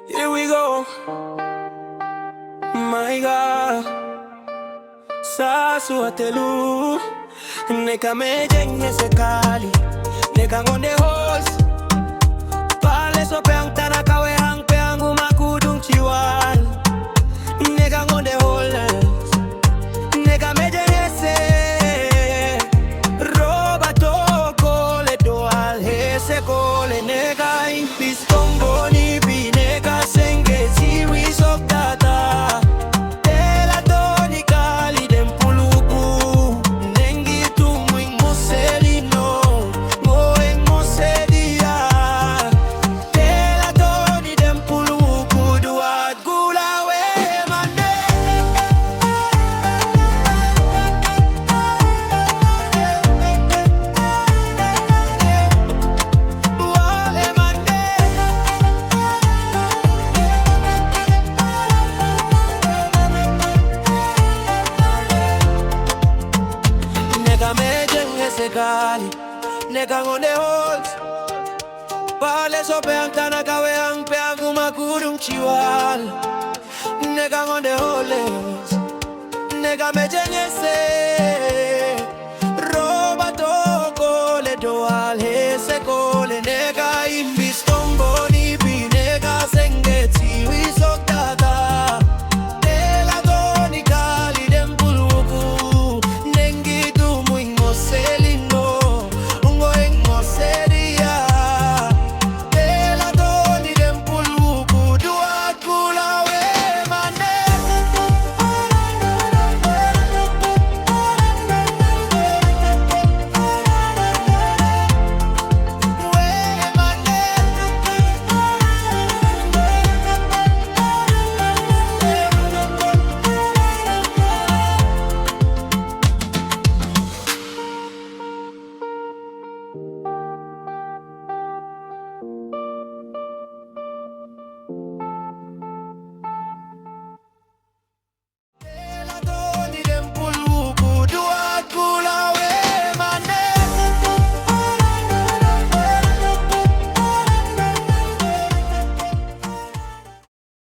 Here we go, my God. Sasu atelu, neka mejenye sekali, neka ngonde hos. Pale so peang tanaka we hang peangu makudung chiwal. Neka ngonde holes, neka mejenye se. Roba toko le doal hese kole neka impis tomboni pi neka senge ziwi sok data. Tela toni kali dem puluku nengi tumwing moselino moeng mosedia. Tela toni dem puluku duat gula we mande. Wale mande. Neka mejenye sekali, neka ngonde holes. Pale so peang tanaka we hang peangu makudung chiwal. Neka ngonde holes, neka mejenye se.